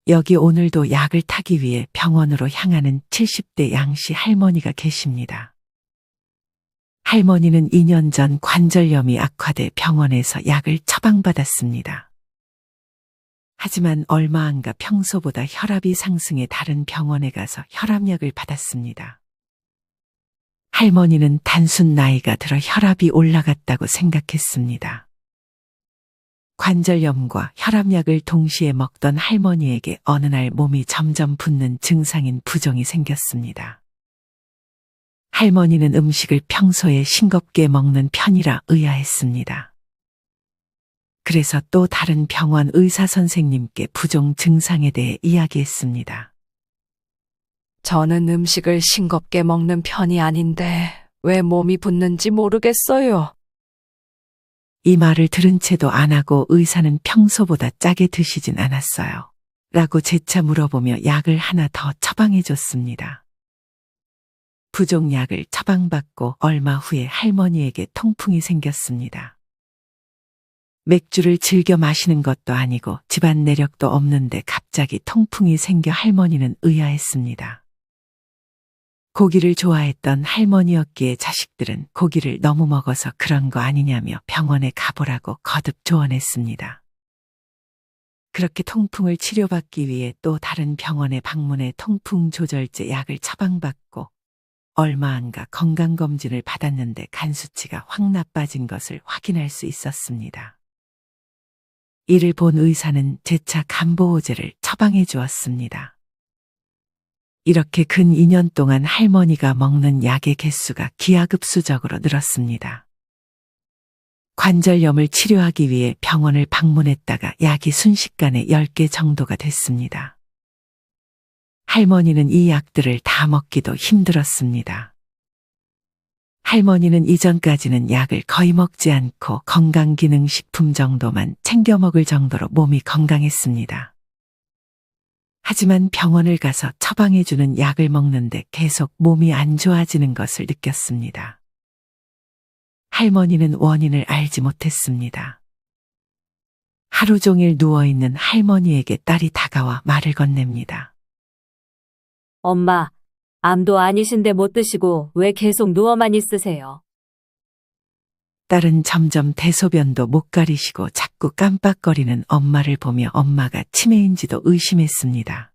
여기 오늘도 약을 타기 위해 병원으로 향하는 70대 양씨 할머니가 계십니다. 할머니는 2년 전 관절염이 악화돼 병원에서 약을 처방받았습니다. 하지만 얼마 안 가 평소보다 혈압이 상승해 다른 병원에 가서 혈압약을 받았습니다. 할머니는 단순 나이가 들어 혈압이 올라갔다고 생각했습니다. 관절염과 혈압약을 동시에 먹던 할머니에게 어느 날 몸이 점점 붓는 증상인 부종이 생겼습니다. 할머니는 음식을 평소에 싱겁게 먹는 편이라 의아했습니다. 그래서 또 다른 병원 의사 선생님께 부종 증상에 대해 이야기했습니다. 저는 음식을 싱겁게 먹는 편이 아닌데 왜 몸이 붓는지 모르겠어요. 이 말을 들은 채도 안 하고 의사는 평소보다 짜게 드시진 않았어요. 라고 재차 물어보며 약을 하나 더 처방해 줬습니다. 부종약을 처방받고 얼마 후에 할머니에게 통풍이 생겼습니다. 맥주를 즐겨 마시는 것도 아니고 집안 내력도 없는데 갑자기 통풍이 생겨 할머니는 의아했습니다. 고기를 좋아했던 할머니였기에 자식들은 고기를 너무 먹어서 그런 거 아니냐며 병원에 가보라고 거듭 조언했습니다. 그렇게 통풍을 치료받기 위해 또 다른 병원에 방문해 통풍 조절제 약을 처방받고 얼마 안 가 건강검진을 받았는데 간 수치가 확 나빠진 것을 확인할 수 있었습니다. 이를 본 의사는 재차 간보호제를 처방해 주었습니다. 이렇게 근 2년 동안 할머니가 먹는 약의 개수가 기하급수적으로 늘었습니다. 관절염을 치료하기 위해 병원을 방문했다가 약이 순식간에 10개 정도가 됐습니다. 할머니는 이 약들을 다 먹기도 힘들었습니다. 할머니는 이전까지는 약을 거의 먹지 않고 건강기능식품 정도만 챙겨 먹을 정도로 몸이 건강했습니다. 하지만 병원을 가서 처방해주는 약을 먹는데 계속 몸이 안 좋아지는 것을 느꼈습니다. 할머니는 원인을 알지 못했습니다. 하루 종일 누워있는 할머니에게 딸이 다가와 말을 건넵니다. 엄마, 암도 아니신데 못 드시고 왜 계속 누워만 있으세요? 딸은 점점 대소변도 못 가리시고 자꾸 깜빡거리는 엄마를 보며 엄마가 치매인지도 의심했습니다.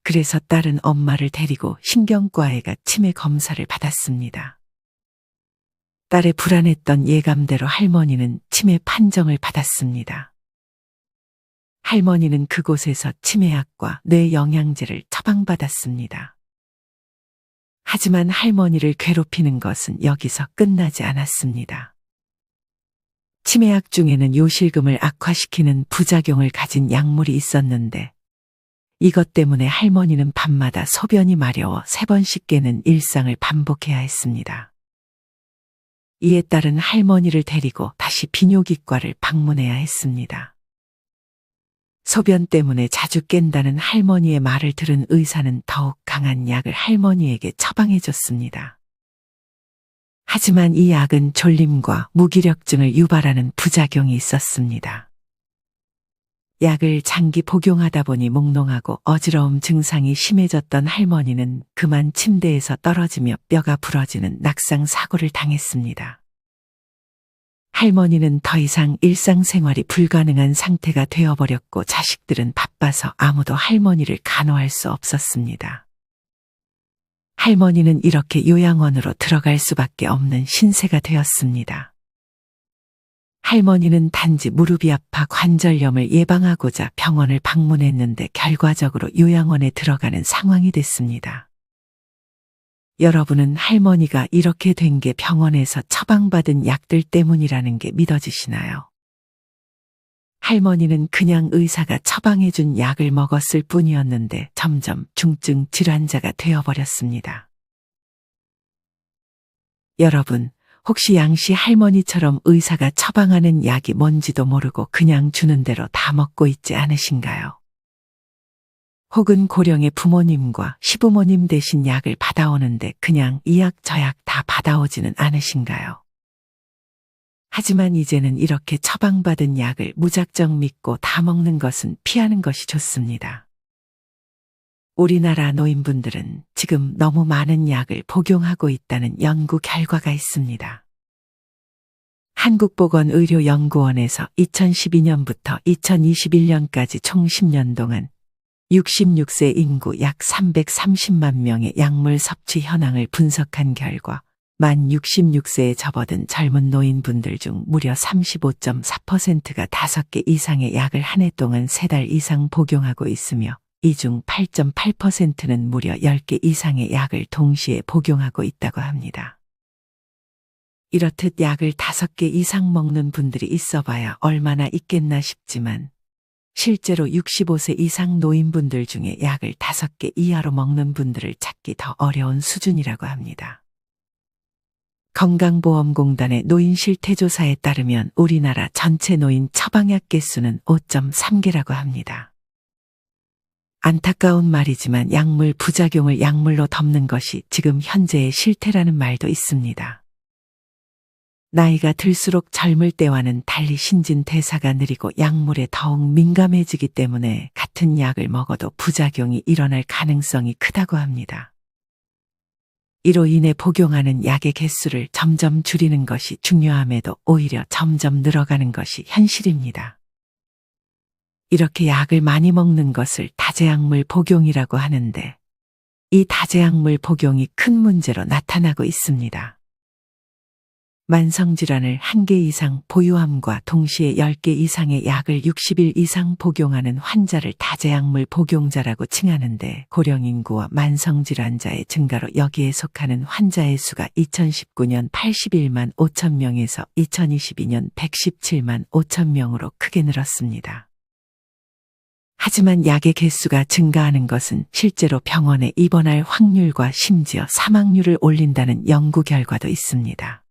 그래서 딸은 엄마를 데리고 신경과에 가 치매 검사를 받았습니다. 딸의 불안했던 예감대로 할머니는 치매 판정을 받았습니다. 할머니는 그곳에서 치매약과 뇌영양제를 처방받았습니다. 하지만 할머니를 괴롭히는 것은 여기서 끝나지 않았습니다. 치매약 중에는 요실금을 악화시키는 부작용을 가진 약물이 있었는데 이것 때문에 할머니는 밤마다 소변이 마려워 3번씩 깨는 일상을 반복해야 했습니다. 이에 따른 할머니를 데리고 다시 비뇨기과를 방문해야 했습니다. 소변 때문에 자주 깬다는 할머니의 말을 들은 의사는 더욱 강한 약을 할머니에게 처방해 줬습니다. 하지만 이 약은 졸림과 무기력증을 유발하는 부작용이 있었습니다. 약을 장기 복용하다 보니 몽롱하고 어지러움 증상이 심해졌던 할머니는 그만 침대에서 떨어지며 뼈가 부러지는 낙상 사고를 당했습니다. 할머니는 더 이상 일상생활이 불가능한 상태가 되어버렸고 자식들은 바빠서 아무도 할머니를 간호할 수 없었습니다. 할머니는 이렇게 요양원으로 들어갈 수밖에 없는 신세가 되었습니다. 할머니는 단지 무릎이 아파 관절염을 예방하고자 병원을 방문했는데 결과적으로 요양원에 들어가는 상황이 됐습니다. 여러분은 할머니가 이렇게 된 게 병원에서 처방받은 약들 때문이라는 게 믿어지시나요? 할머니는 그냥 의사가 처방해준 약을 먹었을 뿐이었는데 점점 중증 질환자가 되어버렸습니다. 여러분, 혹시 양씨 할머니처럼 의사가 처방하는 약이 뭔지도 모르고 그냥 주는 대로 다 먹고 있지 않으신가요? 혹은 고령의 부모님과 시부모님 대신 약을 받아오는데 그냥 이 약 저 약 다 받아오지는 않으신가요? 하지만 이제는 이렇게 처방받은 약을 무작정 믿고 다 먹는 것은 피하는 것이 좋습니다. 우리나라 노인분들은 지금 너무 많은 약을 복용하고 있다는 연구 결과가 있습니다. 한국보건의료연구원에서 2012년부터 2021년까지 총 10년 동안 66세 인구 약 330만 명의 약물 섭취 현황을 분석한 결과 만 66세에 접어든 젊은 노인분들 중 무려 35.4%가 5개 이상의 약을 한 해 동안 3달 이상 복용하고 있으며 이 중 8.8%는 무려 10개 이상의 약을 동시에 복용하고 있다고 합니다. 이렇듯 약을 5개 이상 먹는 분들이 있어봐야 얼마나 있겠나 싶지만 실제로 65세 이상 노인분들 중에 약을 5개 이하로 먹는 분들을 찾기 더 어려운 수준이라고 합니다. 건강보험공단의 노인 실태조사에 따르면 우리나라 전체 노인 처방약 개수는 5.3개라고 합니다. 안타까운 말이지만 약물 부작용을 약물로 덮는 것이 지금 현재의 실태라는 말도 있습니다. 나이가 들수록 젊을 때와는 달리 신진대사가 느리고 약물에 더욱 민감해지기 때문에 같은 약을 먹어도 부작용이 일어날 가능성이 크다고 합니다. 이로 인해 복용하는 약의 개수를 점점 줄이는 것이 중요함에도 오히려 점점 늘어가는 것이 현실입니다. 이렇게 약을 많이 먹는 것을 다제약물 복용이라고 하는데 이 다제약물 복용이 큰 문제로 나타나고 있습니다. 만성질환을 1개 이상 보유함과 동시에 10개 이상의 약을 60일 이상 복용하는 환자를 다제약물 복용자라고 칭하는데 고령 인구와 만성질환자의 증가로 여기에 속하는 환자의 수가 2019년 81만 5천 명에서 2022년 117만 5천 명으로 크게 늘었습니다. 하지만 약의 개수가 증가하는 것은 실제로 병원에 입원할 확률과 심지어 사망률을 올린다는 연구 결과도 있습니다.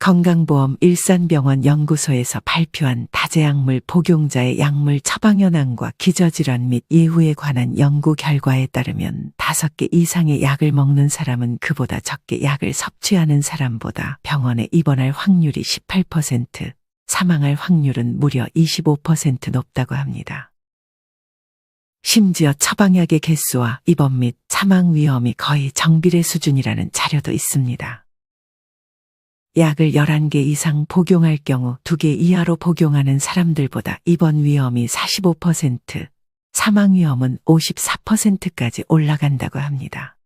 건강보험 일산병원 연구소에서 발표한 다제약물 복용자의 약물 처방 현황과 기저질환 및 예후에 관한 연구 결과에 따르면 5개 이상의 약을 먹는 사람은 그보다 적게 약을 섭취하는 사람보다 병원에 입원할 확률이 18%, 사망할 확률은 무려 25% 높다고 합니다. 심지어 처방약의 개수와 입원 및 사망 위험이 거의 정비례 수준이라는 자료도 있습니다. 약을 11개 이상 복용할 경우 2개 이하로 복용하는 사람들보다 입원 위험이 45%, 사망 위험은 54%까지 올라간다고 합니다.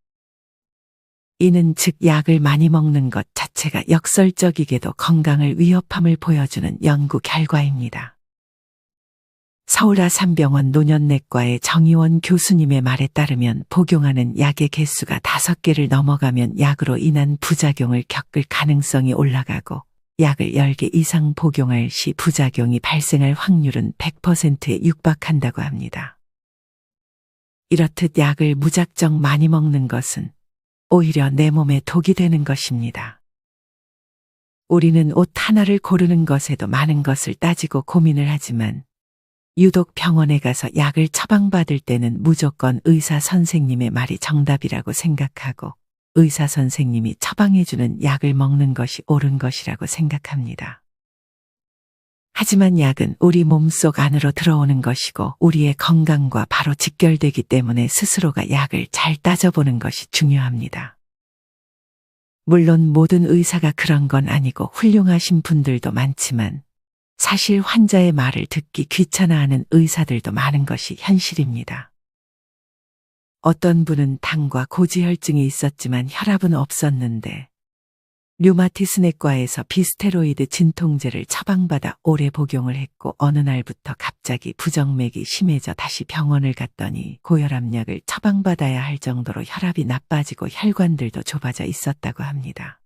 이는 즉 약을 많이 먹는 것 자체가 역설적이게도 건강을 위협함을 보여주는 연구 결과입니다. 서울아산병원 노년내과의 정의원 교수님의 말에 따르면 복용하는 약의 개수가 5개를 넘어가면 약으로 인한 부작용을 겪을 가능성이 올라가고 약을 10개 이상 복용할 시 부작용이 발생할 확률은 100%에 육박한다고 합니다. 이렇듯 약을 무작정 많이 먹는 것은 오히려 내 몸에 독이 되는 것입니다. 우리는 옷 하나를 고르는 것에도 많은 것을 따지고 고민을 하지만 유독 병원에 가서 약을 처방받을 때는 무조건 의사 선생님의 말이 정답이라고 생각하고 의사 선생님이 처방해주는 약을 먹는 것이 옳은 것이라고 생각합니다. 하지만 약은 우리 몸속 안으로 들어오는 것이고 우리의 건강과 바로 직결되기 때문에 스스로가 약을 잘 따져보는 것이 중요합니다. 물론 모든 의사가 그런 건 아니고 훌륭하신 분들도 많지만 사실 환자의 말을 듣기 귀찮아하는 의사들도 많은 것이 현실입니다. 어떤 분은 당과 고지혈증이 있었지만 혈압은 없었는데 류마티스내과에서 비스테로이드 진통제를 처방받아 오래 복용을 했고 어느 날부터 갑자기 부정맥이 심해져 다시 병원을 갔더니 고혈압약을 처방받아야 할 정도로 혈압이 나빠지고 혈관들도 좁아져 있었다고 합니다.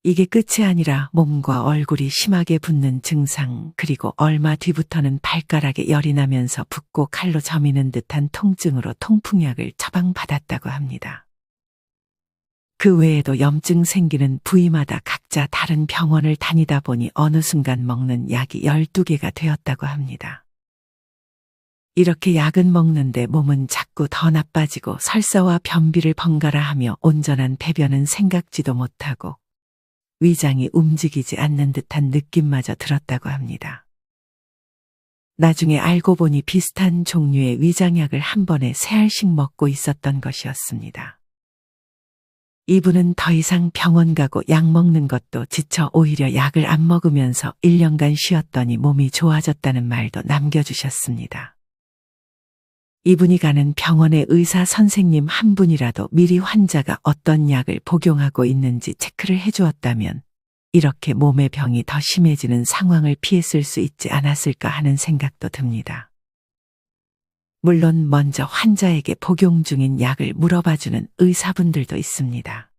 이게 끝이 아니라 몸과 얼굴이 심하게 붓는 증상, 그리고 얼마 뒤부터는 발가락에 열이 나면서 붓고 칼로 저미는 듯한 통증으로 통풍약을 처방받았다고 합니다. 그 외에도 염증 생기는 부위마다 각자 다른 병원을 다니다 보니 어느 순간 먹는 약이 12개가 되었다고 합니다. 이렇게 약은 먹는데 몸은 자꾸 더 나빠지고 설사와 변비를 번갈아 하며 온전한 배변은 생각지도 못하고 위장이 움직이지 않는 듯한 느낌마저 들었다고 합니다. 나중에 알고 보니 비슷한 종류의 위장약을 한 번에 3알씩 먹고 있었던 것이었습니다. 이분은 더 이상 병원 가고 약 먹는 것도 지쳐 오히려 약을 안 먹으면서 1년간 쉬었더니 몸이 좋아졌다는 말도 남겨주셨습니다. 이분이 가는 병원의 의사 선생님 한 분이라도 미리 환자가 어떤 약을 복용하고 있는지 체크를 해주었다면 이렇게 몸의 병이 더 심해지는 상황을 피했을 수 있지 않았을까 하는 생각도 듭니다. 물론 먼저 환자에게 복용 중인 약을 물어봐주는 의사분들도 있습니다.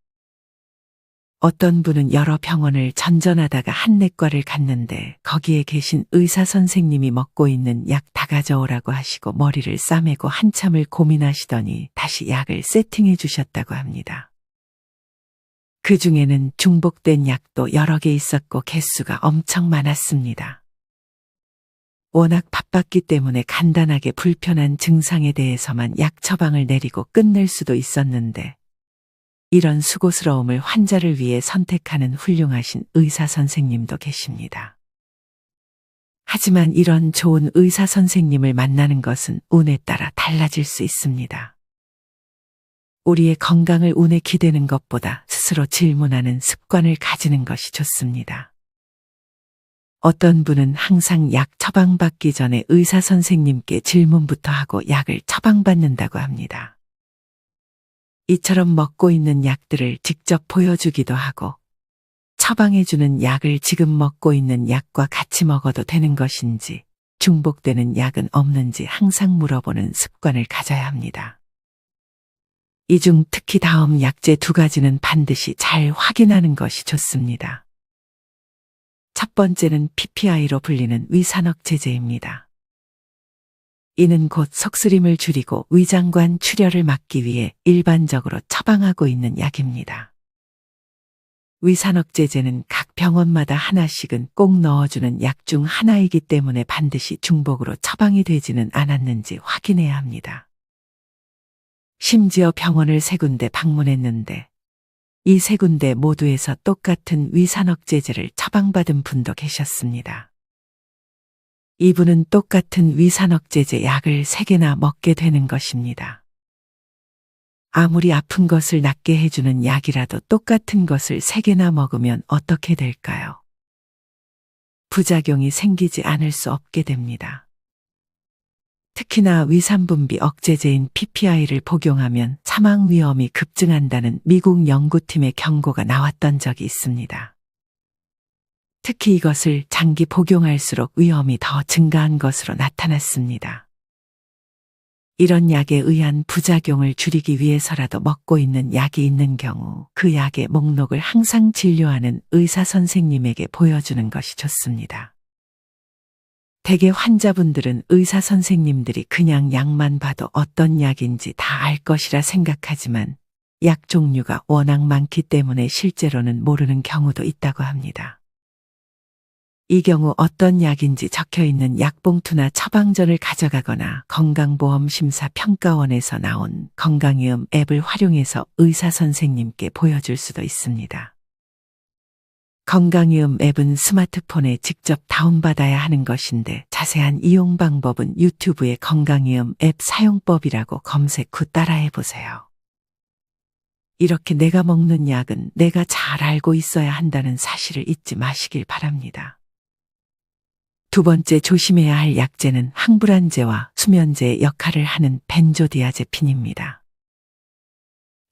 어떤 분은 여러 병원을 전전하다가 한 내과를 갔는데 거기에 계신 의사 선생님이 먹고 있는 약 다 가져오라고 하시고 머리를 싸매고 한참을 고민하시더니 다시 약을 세팅해 주셨다고 합니다. 그 중에는 중복된 약도 여러 개 있었고 개수가 엄청 많았습니다. 워낙 바빴기 때문에 간단하게 불편한 증상에 대해서만 약 처방을 내리고 끝낼 수도 있었는데 이런 수고스러움을 환자를 위해 선택하는 훌륭하신 의사 선생님도 계십니다. 하지만 이런 좋은 의사 선생님을 만나는 것은 운에 따라 달라질 수 있습니다. 우리의 건강을 운에 기대는 것보다 스스로 질문하는 습관을 가지는 것이 좋습니다. 어떤 분은 항상 약 처방받기 전에 의사 선생님께 질문부터 하고 약을 처방받는다고 합니다. 이처럼 먹고 있는 약들을 직접 보여주기도 하고 처방해주는 약을 지금 먹고 있는 약과 같이 먹어도 되는 것인지 중복되는 약은 없는지 항상 물어보는 습관을 가져야 합니다. 이 중 특히 다음 약제 2가지는 반드시 잘 확인하는 것이 좋습니다. 첫 번째는 PPI로 불리는 위산억제제입니다. 이는 곧 속쓰림을 줄이고 위장관 출혈을 막기 위해 일반적으로 처방하고 있는 약입니다. 위산억제제는 각 병원마다 하나씩은 꼭 넣어주는 약 중 하나이기 때문에 반드시 중복으로 처방이 되지는 않았는지 확인해야 합니다. 심지어 병원을 3군데 방문했는데 이 3군데 모두에서 똑같은 위산억제제를 처방받은 분도 계셨습니다. 이분은 똑같은 위산억제제 약을 3개나 먹게 되는 것입니다. 아무리 아픈 것을 낫게 해주는 약이라도 똑같은 것을 3개나 먹으면 어떻게 될까요? 부작용이 생기지 않을 수 없게 됩니다. 특히나 위산분비 억제제인 PPI를 복용하면 사망 위험이 급증한다는 미국 연구팀의 경고가 나왔던 적이 있습니다. 특히 이것을 장기 복용할수록 위험이 더 증가한 것으로 나타났습니다. 이런 약에 의한 부작용을 줄이기 위해서라도 먹고 있는 약이 있는 경우 그 약의 목록을 항상 진료하는 의사 선생님에게 보여주는 것이 좋습니다. 대개 환자분들은 의사 선생님들이 그냥 약만 봐도 어떤 약인지 다 알 것이라 생각하지만 약 종류가 워낙 많기 때문에 실제로는 모르는 경우도 있다고 합니다. 이 경우 어떤 약인지 적혀있는 약봉투나 처방전을 가져가거나 건강보험심사평가원에서 나온 건강이음 앱을 활용해서 의사 선생님께 보여줄 수도 있습니다. 건강이음 앱은 스마트폰에 직접 다운받아야 하는 것인데 자세한 이용 방법은 유튜브에 건강이음 앱 사용법이라고 검색 후 따라해 보세요. 이렇게 내가 먹는 약은 내가 잘 알고 있어야 한다는 사실을 잊지 마시길 바랍니다. 2번째 조심해야 할 약제는 항불안제와 수면제의 역할을 하는 벤조디아제핀입니다.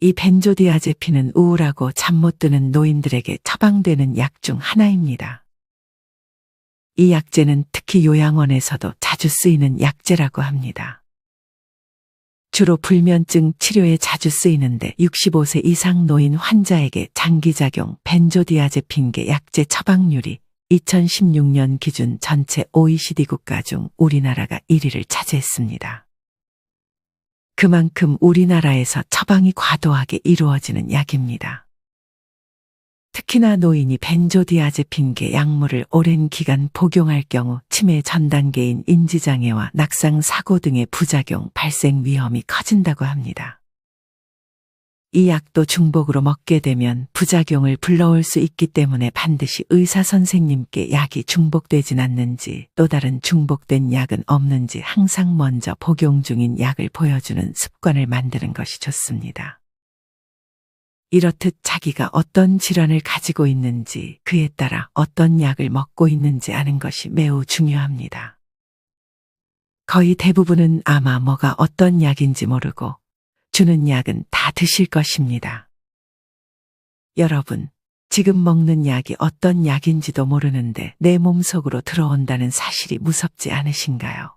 이 벤조디아제핀은 우울하고 잠 못 드는 노인들에게 처방되는 약 중 하나입니다. 이 약제는 특히 요양원에서도 자주 쓰이는 약제라고 합니다. 주로 불면증 치료에 자주 쓰이는데 65세 이상 노인 환자에게 장기작용 벤조디아제핀계 약제 처방률이 2016년 기준 전체 OECD 국가 중 우리나라가 1위를 차지했습니다. 그만큼 우리나라에서 처방이 과도하게 이루어지는 약입니다. 특히나 노인이 벤조디아제핀계 약물을 오랜 기간 복용할 경우 치매 전 단계인 인지장애와 낙상 사고 등의 부작용 발생 위험이 커진다고 합니다. 이 약도 중복으로 먹게 되면 부작용을 불러올 수 있기 때문에 반드시 의사 선생님께 약이 중복되진 않는지 또 다른 중복된 약은 없는지 항상 먼저 복용 중인 약을 보여주는 습관을 만드는 것이 좋습니다. 이렇듯 자기가 어떤 질환을 가지고 있는지 그에 따라 어떤 약을 먹고 있는지 아는 것이 매우 중요합니다. 거의 대부분은 아마 뭐가 어떤 약인지 모르고 주는 약은 다 드실 것입니다. 여러분, 지금 먹는 약이 어떤 약인지도 모르는데 내 몸속으로 들어온다는 사실이 무섭지 않으신가요?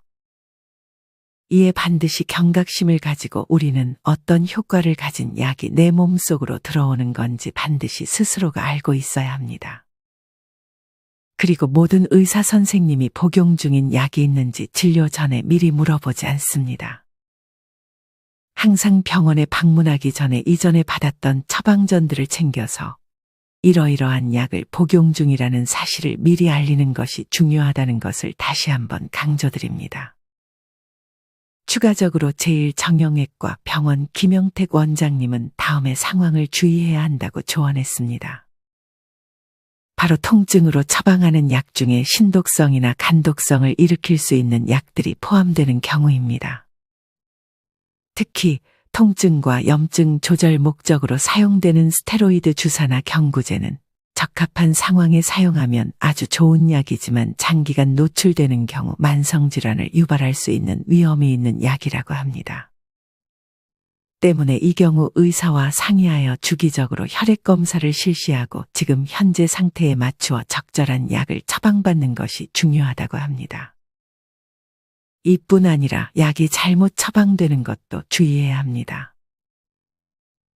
이에 반드시 경각심을 가지고 우리는 어떤 효과를 가진 약이 내 몸속으로 들어오는 건지 반드시 스스로가 알고 있어야 합니다. 그리고 모든 의사 선생님이 복용 중인 약이 있는지 진료 전에 미리 물어보지 않습니다. 항상 병원에 방문하기 전에 이전에 받았던 처방전들을 챙겨서 이러이러한 약을 복용 중이라는 사실을 미리 알리는 것이 중요하다는 것을 다시 한번 강조드립니다. 추가적으로 제1정형외과 병원 김영택 원장님은 다음의 상황을 주의해야 한다고 조언했습니다. 바로 통증으로 처방하는 약 중에 신독성이나 간독성을 일으킬 수 있는 약들이 포함되는 경우입니다. 특히 통증과 염증 조절 목적으로 사용되는 스테로이드 주사나 경구제는 적합한 상황에 사용하면 아주 좋은 약이지만 장기간 노출되는 경우 만성질환을 유발할 수 있는 위험이 있는 약이라고 합니다. 때문에 이 경우 의사와 상의하여 주기적으로 혈액 검사를 실시하고 지금 현재 상태에 맞추어 적절한 약을 처방받는 것이 중요하다고 합니다. 이뿐 아니라 약이 잘못 처방되는 것도 주의해야 합니다.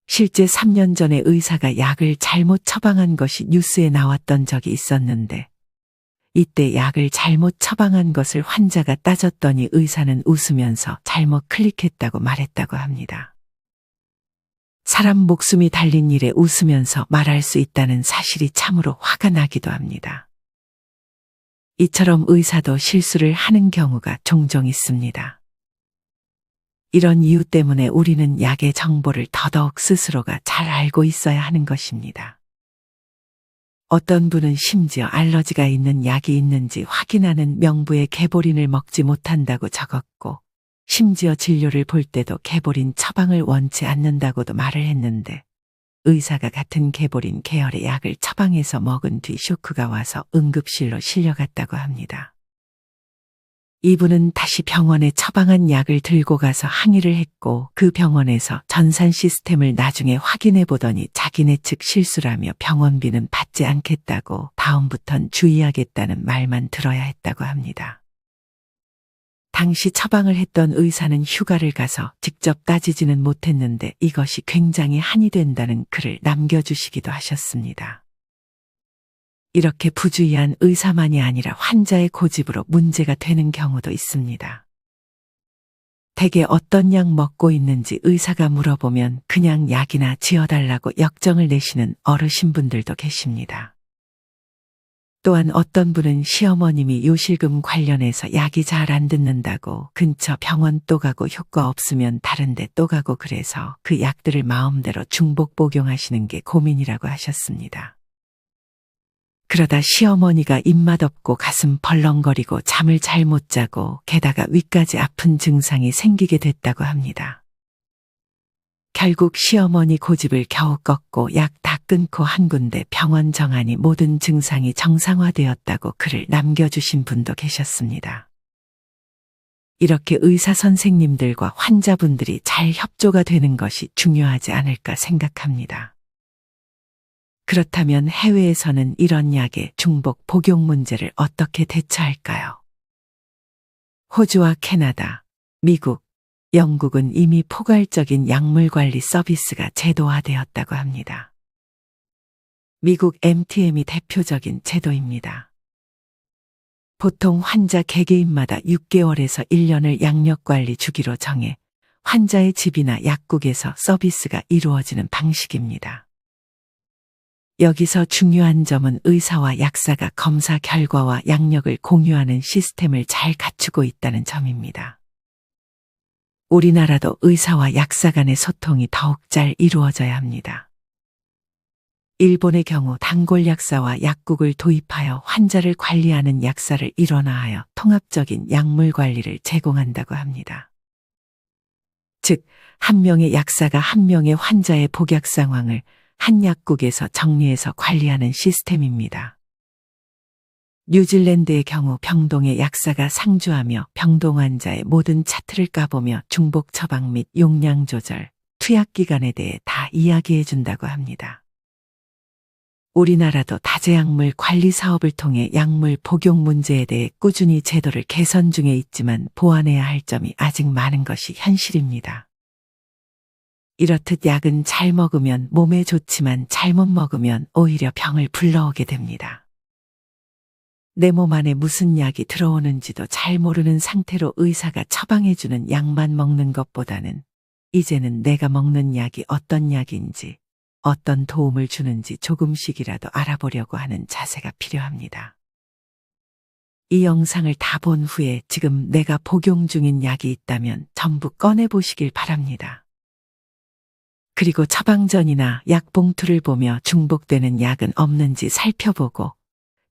실제 3년 전에 의사가 약을 잘못 처방한 것이 뉴스에 나왔던 적이 있었는데 이때 약을 잘못 처방한 것을 환자가 따졌더니 의사는 웃으면서 잘못 클릭했다고 말했다고 합니다. 사람 목숨이 달린 일에 웃으면서 말할 수 있다는 사실이 참으로 화가 나기도 합니다. 이처럼 의사도 실수를 하는 경우가 종종 있습니다. 이런 이유 때문에 우리는 약의 정보를 더더욱 스스로가 잘 알고 있어야 하는 것입니다. 어떤 분은 심지어 알러지가 있는 약이 있는지 확인하는 명부에 개보린을 먹지 못한다고 적었고 심지어 진료를 볼 때도 개보린 처방을 원치 않는다고도 말을 했는데 의사가 같은 개보린 계열의 약을 처방해서 먹은 뒤 쇼크가 와서 응급실로 실려갔다고 합니다. 이분은 다시 병원에 처방한 약을 들고 가서 항의를 했고 그 병원에서 전산 시스템을 나중에 확인해 보더니 자기네 측 실수라며 병원비는 받지 않겠다고 다음부턴 주의하겠다는 말만 들어야 했다고 합니다. 당시 처방을 했던 의사는 휴가를 가서 직접 따지지는 못했는데 이것이 굉장히 한이 된다는 글을 남겨주시기도 하셨습니다. 이렇게 부주의한 의사만이 아니라 환자의 고집으로 문제가 되는 경우도 있습니다. 대개 어떤 약 먹고 있는지 의사가 물어보면 그냥 약이나 지어달라고 역정을 내시는 어르신분들도 계십니다. 또한 어떤 분은 시어머님이 요실금 관련해서 약이 잘 안 듣는다고 근처 병원 또 가고 효과 없으면 다른 데 또 가고 그래서 그 약들을 마음대로 중복 복용하시는 게 고민이라고 하셨습니다. 그러다 시어머니가 입맛 없고 가슴 벌렁거리고 잠을 잘 못 자고 게다가 위까지 아픈 증상이 생기게 됐다고 합니다. 결국 시어머니 고집을 겨우 꺾고 약 다 끊고 한 군데 병원 정하니 모든 증상이 정상화되었다고 글을 남겨주신 분도 계셨습니다. 이렇게 의사 선생님들과 환자분들이 잘 협조가 되는 것이 중요하지 않을까 생각합니다. 그렇다면 해외에서는 이런 약의 중복 복용 문제를 어떻게 대처할까요? 호주와 캐나다, 미국, 영국은 이미 포괄적인 약물 관리 서비스가 제도화되었다고 합니다. 미국 MTM이 대표적인 제도입니다. 보통 환자 개개인마다 6개월에서 1년을 약력관리 주기로 정해 환자의 집이나 약국에서 서비스가 이루어지는 방식입니다. 여기서 중요한 점은 의사와 약사가 검사 결과와 약력을 공유하는 시스템을 잘 갖추고 있다는 점입니다. 우리나라도 의사와 약사 간의 소통이 더욱 잘 이루어져야 합니다. 일본의 경우 단골 약사와 약국을 도입하여 환자를 관리하는 약사를 일원화하여 통합적인 약물 관리를 제공한다고 합니다. 즉, 한 명의 약사가 한 명의 환자의 복약 상황을 한 약국에서 정리해서 관리하는 시스템입니다. 뉴질랜드의 경우 병동의 약사가 상주하며 병동 환자의 모든 차트를 까보며 중복 처방 및 용량 조절, 투약 기간에 대해 다 이야기해 준다고 합니다. 우리나라도 다제약물 관리 사업을 통해 약물 복용 문제에 대해 꾸준히 제도를 개선 중에 있지만 보완해야 할 점이 아직 많은 것이 현실입니다. 이렇듯 약은 잘 먹으면 몸에 좋지만 잘못 먹으면 오히려 병을 불러오게 됩니다. 내 몸 안에 무슨 약이 들어오는지도 잘 모르는 상태로 의사가 처방해주는 약만 먹는 것보다는 이제는 내가 먹는 약이 어떤 약인지, 어떤 도움을 주는지 조금씩이라도 알아보려고 하는 자세가 필요합니다. 이 영상을 다 본 후에 지금 내가 복용 중인 약이 있다면 전부 꺼내보시길 바랍니다. 그리고 처방전이나 약봉투를 보며 중복되는 약은 없는지 살펴보고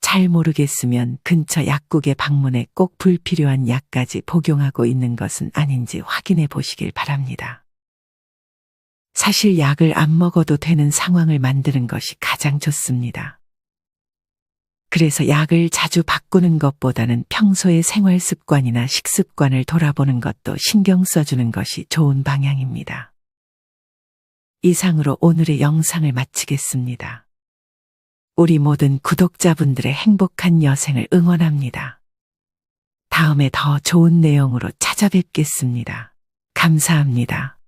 잘 모르겠으면 근처 약국에 방문해 꼭 불필요한 약까지 복용하고 있는 것은 아닌지 확인해 보시길 바랍니다. 사실 약을 안 먹어도 되는 상황을 만드는 것이 가장 좋습니다. 그래서 약을 자주 바꾸는 것보다는 평소의 생활 습관이나 식습관을 돌아보는 것도 신경 써주는 것이 좋은 방향입니다. 이상으로 오늘의 영상을 마치겠습니다. 우리 모든 구독자분들의 행복한 여생을 응원합니다. 다음에 더 좋은 내용으로 찾아뵙겠습니다. 감사합니다.